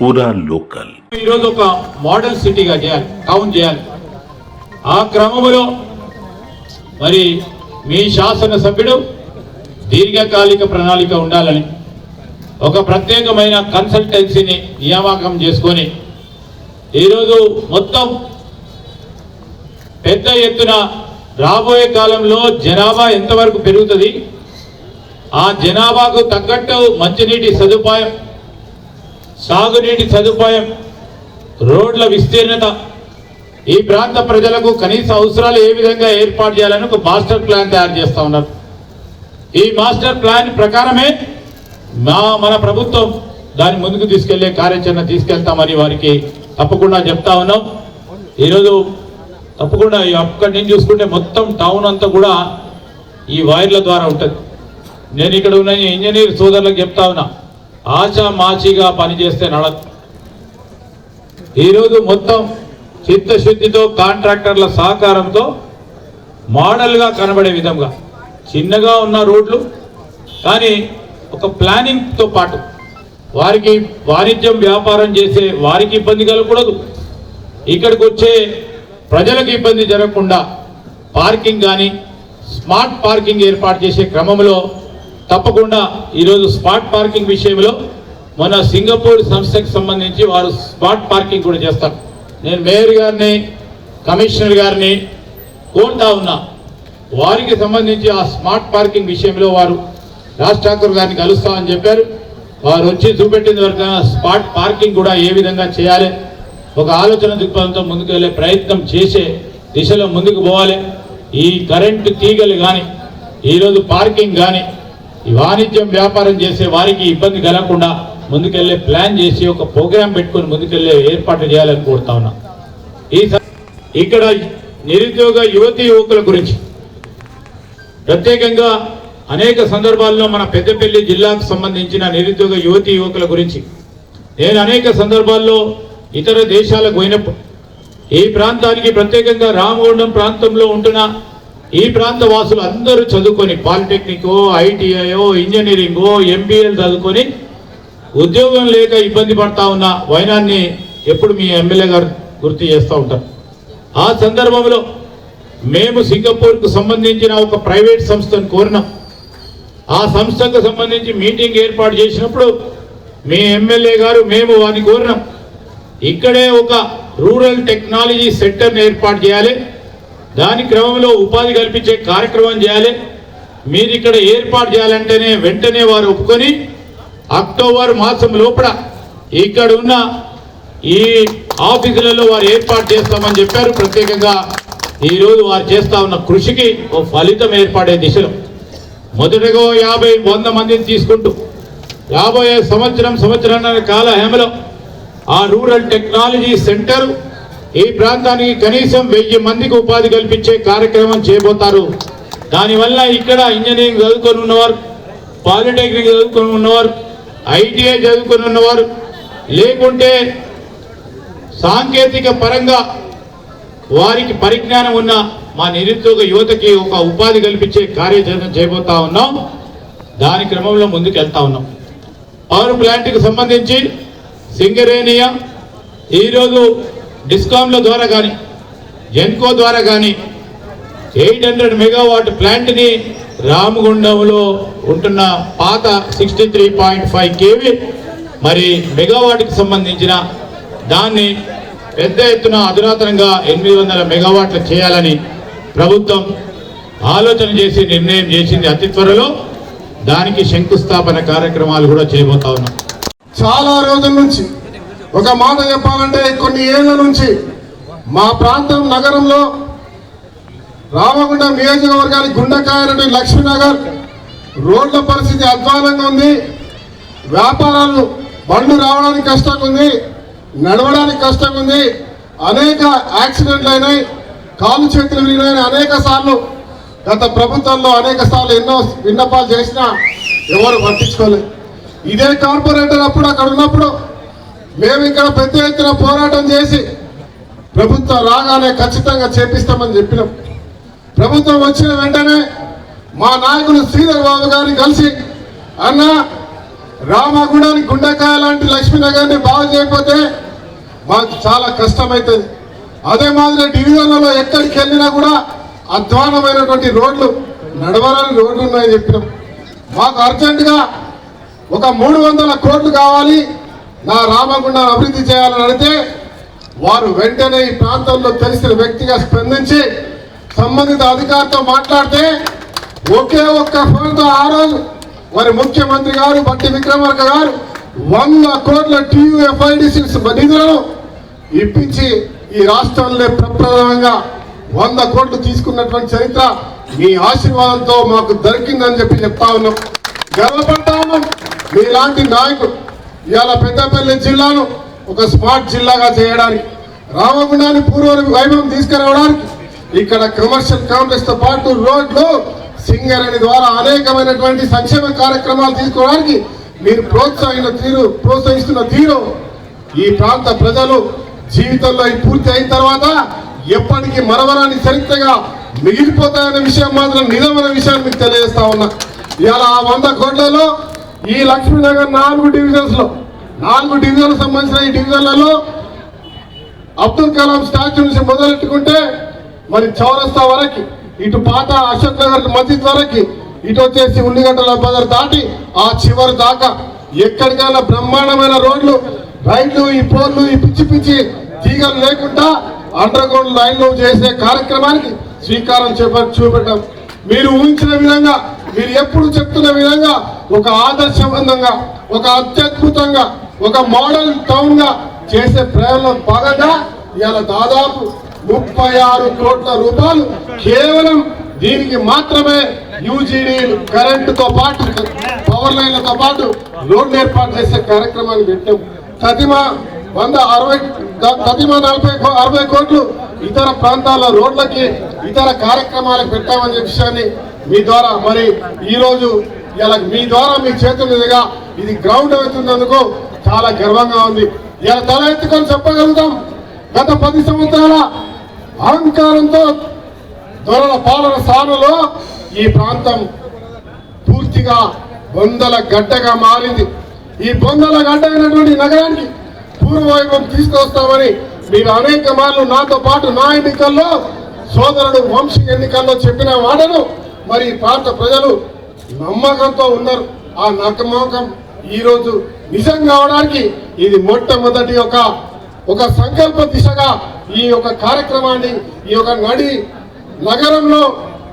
పూరా లోకల్. ఈరోజు ఒక మోడల్ సిటీగా చేయాలి, టౌన్ చేయాలి. ఆ క్రమంలో మరి మీ శాసనసభ్యుడు దీర్ఘకాలిక ప్రణాళిక ఉండాలని ఒక ప్రత్యేకమైన కన్సల్టెన్సీని నియామకం చేసుకొని ఈరోజు మొత్తం పెద్ద ఎత్తున రాబోయే కాలంలో జనాభా ఎంతవరకు పెరుగుతుంది, ఆ జనాభాకు తగ్గట్టు మంచినీటి సదుపాయం, సాగునీటి సదుపాయం, రోడ్ల విస్తీర్ణత, ఈ ప్రాంత ప్రజలకు కనీస అవసరాలు ఏ విధంగా ఏర్పాటు చేయాలని ఒక మాస్టర్ ప్లాన్ తయారు చేస్తూ ఉన్నారు. ఈ మాస్టర్ ప్లాన్ ప్రకారమే మన ప్రభుత్వం దాన్ని ముందుకు తీసుకెళ్లే కార్యాచరణ తీసుకెళ్తామని వారికి తప్పకుండా చెప్తా ఉన్నాం. ఈరోజు తప్పకుండా అక్కడి నుంచి చూసుకుంటే మొత్తం టౌన్ అంతా కూడా ఈ వైర్ల ద్వారా ఉంటుంది. నేను ఇక్కడ ఉన్న ఇంజనీర్ సోదరులకు చెప్తా ఉన్నా, ఆచామాచిగా పనిచేస్తే నడదు. ఈరోజు మొత్తం చిత్తశుద్ధితో కాంట్రాక్టర్ల సహకారంతో మోడల్గా కనబడే విధంగా చిన్నగా ఉన్న రోడ్లు కానీ ఒక ప్లానింగ్తో పాటు వారికి వాణిజ్యం వ్యాపారం చేసే వారికి ఇబ్బంది కలగకూడదు, ఇక్కడికి వచ్చే ప్రజలకు ఇబ్బంది జరగకుండా పార్కింగ్ కానీ స్మార్ట్ పార్కింగ్ ఏర్పాటు చేసే క్రమంలో తప్పకుండా ఈరోజు స్మార్ట్ పార్కింగ్ విషయంలో మన సింగపూర్ సంస్థకు సంబంధించి వారు స్మార్ట్ పార్కింగ్ కూడా చేస్తారు. నేను మేయర్ గారిని కమిషనర్ గారిని కోరుతా ఉన్నా, వారికి సంబంధించి ఆ స్మార్ట్ పార్కింగ్ విషయంలో వారు రాజ్ ఠాకూర్ గారిని కలుస్తామని చెప్పారు. వారు వచ్చి చూపెట్టిన వరకు స్మార్ట్ పార్కింగ్ కూడా ఏ విధంగా చేయాలి, ఒక ఆలోచన దృక్పథంతో ముందుకు వెళ్ళే ప్రయత్నం చేసే దిశలో ముందుకు పోవాలి. ఈ కరెంటు తీగలు కానీ ఈరోజు పార్కింగ్ కానీ ఈ వాణిజ్యం వ్యాపారం చేసే వారికి ఇబ్బంది కలగకుండా ముందుకెళ్లే ప్లాన్ చేసి ఒక ప్రోగ్రాం పెట్టుకొని ముందుకెళ్లే ఏర్పాటు చేయాలని కోరుతా ఉన్నా. ఇక్కడ నిరుద్యోగ యువతీ యువకుల గురించి ప్రత్యేకంగా అనేక సందర్భాల్లో మన పెద్దపల్లి జిల్లాకు సంబంధించిన నిరుద్యోగ యువతీ యువకుల గురించి నేను అనేక సందర్భాల్లో ఇతర దేశాలకు పోయినప్పుడు ఈ ప్రాంతానికి ప్రత్యేకంగా రామగుండం ప్రాంతంలో ఉంటున్న ఈ ప్రాంత వాసులు అందరూ చదువుకొని పాలిటెక్నికో ఐటీఐయో ఇంజనీరింగో ఎంబీఏలు చదువుకొని ఉద్యోగం లేక ఇబ్బంది పడతా ఉన్న వైనాన్ని ఎప్పుడు మీ ఎమ్మెల్యే గారు గుర్తు చేస్తూ ఉంటారు. ఆ సందర్భంలో మేము సింగపూర్కు సంబంధించిన ఒక ప్రైవేట్ సంస్థను కోరినాం. ఆ సంస్థకు సంబంధించి మీటింగ్ ఏర్పాటు చేసినప్పుడు మీ ఎమ్మెల్యే గారు మేము వారిని కోరినాం, ఇక్కడే ఒక రూరల్ టెక్నాలజీ సెంటర్ని ఏర్పాటు చేయాలి, దాని క్రమంలో ఉపాధి కల్పించే కార్యక్రమం చేయాలి, మీరు ఇక్కడ ఏర్పాటు చేయాలంటేనే వెంటనే వారు ఒప్పుకొని అక్టోబర్ మాసం లోపల ఇక్కడ ఉన్న ఈ ఆఫీసులలో వారు ఏర్పాటు చేస్తామని చెప్పారు. ప్రత్యేకంగా ఈరోజు వారు చేస్తా ఉన్న కృషికి ఓ ఫలితం ఏర్పడే దిశలో మొదటగా 50-100 మందిని తీసుకుంటూ రాబోయే సంవత్సరాల కాల హేమలో ఆ రూరల్ టెక్నాలజీ సెంటర్ ఈ ప్రాంతానికి కనీసం 1000 మందికి ఉపాధి కల్పించే కార్యక్రమం చేయబోతారు. దానివల్ల ఇక్కడ ఇంజనీరింగ్ చదువుకొని ఉన్నవారు, పాలిటెక్నిక్ చదువుకొని ఉన్నవారు, ఐటీఐ చదువుకొని ఉన్నవారు, లేకుంటే సాంకేతిక పరంగా వారికి పరిజ్ఞానం ఉన్న మా నిరుద్యోగ యువతకి ఒక ఉపాధి కల్పించే కార్యాచరణ చేయబోతా ఉన్నాం. దాని క్రమంలో ముందుకు వెళ్తా ఉన్నాం. పవర్ ప్లాంట్కి సంబంధించి సింగరేణియా ఈరోజు డిస్కామ్ల ద్వారా కానీ జెన్కో ద్వారా కానీ 800 మెగావాట్ ప్లాంట్ని రామగుండంలో ఉంటున్న పాత 63.5 kV మరి మెగావాట్కి సంబంధించిన దాన్ని పెద్ద ఎత్తున అధునాతనంగా 800 మెగావాట్లు చేయాలని ప్రభుత్వం ఆలోచన చేసి నిర్ణయం చేసింది. అతి త్వరలో దానికి శంకుస్థాపన కార్యక్రమాలు కూడా చేయబోతా ఉన్నాం. చాలా రోజుల నుంచి ఒక మాట చెప్పాలంటే కొన్ని ఏళ్ల నుంచి మా ప్రాంతం నగరంలో రామగుండం నియోజకవర్గానికి గుండకాయ నుండి లక్ష్మీనగర్ రోడ్ల పరిస్థితి అధ్వానంగా ఉంది. వ్యాపారాలు బండ్లు రావడానికి కష్టంగా ఉంది, నడవడానికి కష్టంగా ఉంది. అనేక యాక్సిడెంట్లు అయినాయి, కాలు చేతులు విరిగినాయి. అనేక సార్లు గత ప్రభుత్వంలో అనేక సార్లు ఎన్నో విన్నపాలు చేసినా ఎవరు పట్టించుకోలేదు. ఇదే కార్పొరేటర్ అప్పుడు అక్కడ ఉన్నప్పుడు మేము ఇక్కడ పెద్ద ఎత్తున పోరాటం చేసి ప్రభుత్వం రాగానే ఖచ్చితంగా చేపిస్తామని చెప్పినాం. ప్రభుత్వం వచ్చిన వెంటనే మా నాయకులు శ్రీధర్ బాబు గారిని కలిసి అన్న రామగుడానికి గుండెకాయ లాంటి లక్ష్మీనగర్ని బాగు చేయకపోతే మాకు చాలా కష్టమవుతుంది. అదే మాదిరి డివిజన్లలో ఎక్కడికి వెళ్ళినా కూడా అధ్వానమైనటువంటి రోడ్లు, నడవరాని రోడ్లు ఉన్నాయని చెప్పినాం. మాకు అర్జెంటుగా ఒక 300 కోట్లు కావాలి, నా రామగుండాన్ని అభివృద్ధి చేయాలని అడిగితే వారు వెంటనే ఈ ప్రాంతంలో తెలిసిన వ్యక్తిగా స్పందించి సంబంధిత అధికారితో మాట్లాడితే ఒకే ఒక్క ఫోన్తో ఆ రోజు మరి ముఖ్యమంత్రి గారు బట్టి విక్రమార్క గారు 100 కోట్ల TUFIDC నిధులను ఇప్పించి ఈ రాష్ట్రంలో ప్రప్రథమంగా 100 కోట్లు తీసుకున్నటువంటి చరిత్ర మీ ఆశీర్వాదంతో మాకు దొరికిందని చెప్పి చెప్తా ఉన్నాం. గర్వపడతా ఉన్నాం. మీలాంటి నాయకుడు ఇవాళ పెద్దపల్లి జిల్లాను ఒక స్మార్ట్ జిల్లాగా చేయడానికి, రామగుండాన్ని పూర్వ వైభవం తీసుకురావడానికి ఇక్కడ కమర్షియల్ కాంప్లెక్స్ తో పాటు రోడ్లు, సింగరేణి ద్వారా అనేకమైనటువంటి సంక్షేమ కార్యక్రమాలు తీసుకోవడానికి మీరు ప్రోత్సహిస్తున్న తీరు ఈ ప్రాంత ప్రజలు జీవితంలో పూర్తి అయిన తర్వాత ఎప్పటికీ మరవరాని చరిత్రగా మిగిలిపోతాయన్న విషయం మాత్రం నిజమైన విషయాన్ని మీకు తెలియజేస్తా ఉన్నా. ఇవాళ 100 కోట్లలో ఈ లక్ష్మీనగర్ 4 డివిజన్స్ లో 4 డివిజన్లకు సంబంధించిన ఈ డివిజన్లలో అబ్దుల్ కలాం స్టాచ్యూ నుంచి మొదలెట్టుకుంటే మరి చౌరస్తా వరకు, ఇటు పాత అశోక్ నగర్ మస్జిద్ వరకు, ఇటు వచ్చేసి ఉల్లిగడ్డల బజార్ దాటి ఆ చివరి దాకా ఎక్కడికైనా బ్రహ్మాండమైన రోడ్లు, రైళ్లు, ఈ పోర్లు, ఈ పిచ్చి పిచ్చి తీగలు లేకుండా అండర్ గ్రౌండ్ లైన్లు చేసే కార్యక్రమానికి శ్రీకారం చూపెట్టాం. మీరు ఊహించిన విధంగా, మీరు ఎప్పుడు చెప్తున్న విధంగా ఒక ఆదర్శవంతంగా, ఒక అత్యద్భుతంగా, ఒక మోడల్ టౌన్ గా చేసే ప్రయాణంలో భాగంగా ఇవాళ దాదాపు 36 కోట్ల రూపాయలు కేవలం దీనికి మాత్రమే యూజీడీ కరెంటుతో పాటు, పవర్ లైన్లతో పాటు రోడ్లు ఏర్పాటు చేసే కార్యక్రమాన్ని పెట్టాం. తదిమా 40-60 కోట్లు ఇతర ప్రాంతాల రోడ్లకి, ఇతర కార్యక్రమాలకు పెట్టామనే విషయాన్ని మీ ద్వారా మరి ఈ రోజు ఇలా మీ ద్వారా మీ చేతుల మీదుగా ఇది గ్రౌండ్ అవుతున్నందుకు చాలా గర్వంగా ఉంది. ఇలా తల ఎత్తుకొని చెప్పగలుగుతాం, గత 10 సంవత్సరాల అహంకారంతో దొరల పాలన సానులో ఈ ప్రాంతం పూర్తిగా బొందల గడ్డగా మారింది. ఈ బొందల గడ్డ అయినటువంటి నగరానికి పూర్వవైభవం తీసుకొస్తామని మీరు అనేక మార్లు నాతో పాటు నా ఎన్నికల్లో, సోదరుడు వంశీ ఎన్నికల్లో చెప్పిన మాటను మరి ప్రాంత ప్రజలు నమ్మకంతో ఉన్నారు. ఆ నమ్మకం ఈరోజు నిజం కావడానికి ఇది మొట్టమొదటి ఒక సంకల్ప దిశగా ఈ యొక్క కార్యక్రమాన్ని, ఈ యొక్క నగరంలో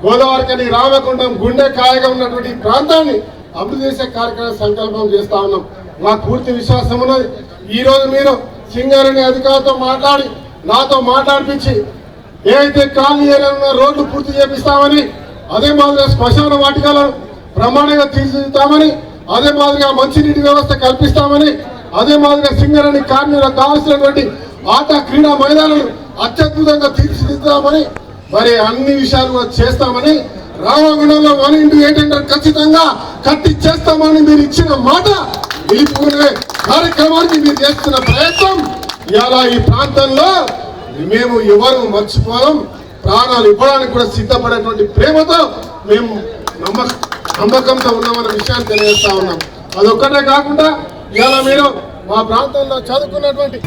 గోదావరికని రామగుండం గుండె కాయగా ఉన్నటువంటి ప్రాంతాన్ని అభివృద్ధి చేసే కార్యక్రమం సంకల్పం చేస్తా ఉన్నాం. మాకు పూర్తి విశ్వాసం ఉన్నది. ఈ రోజు మీరు సింగరేణి అధికారులతో మాట్లాడి నాతో మాట్లాడిపించి ఏదైతే కాలనీ ఏరియాలో రోడ్లు పూర్తి చేపిస్తామని, అదే మాదిరిగా శ్మశాన వాటికలను ప్రమాణంగా తీర్చిదిద్దామని, అదే మాదిరిగా మంచినీటి వ్యవస్థ కల్పిస్తామని, అదే మాదిరిగా సింగరేణి కార్మికులకు కావాల్సినటువంటి ఆట క్రీడా మైదానాలు అత్యద్భుతంగా తీర్చిదిద్దామని, మరి అన్ని విషయాలు కూడా చేస్తామని, రామగుండంలో 1x800 ఖచ్చితంగా కట్టి చేస్తామని మీరు ఇచ్చిన మాట నిలుపుకునే కార్యక్రమానికి మీరు చేస్తున్న ప్రయత్నం ఇలా ఈ ప్రాంతంలో మేము ఎవరు మర్చిపోదాం. ప్రాణాలు ఇవ్వడానికి కూడా సిద్ధపడేటువంటి ప్రేమతో మేము నమ్మకంతో ఉన్నామన్న విషయాన్ని తెలియజేస్తా ఉన్నాం. అదొక్కటే కాకుండా ఇలా మీరు మా ప్రాంతంలో చదువుకున్నటువంటి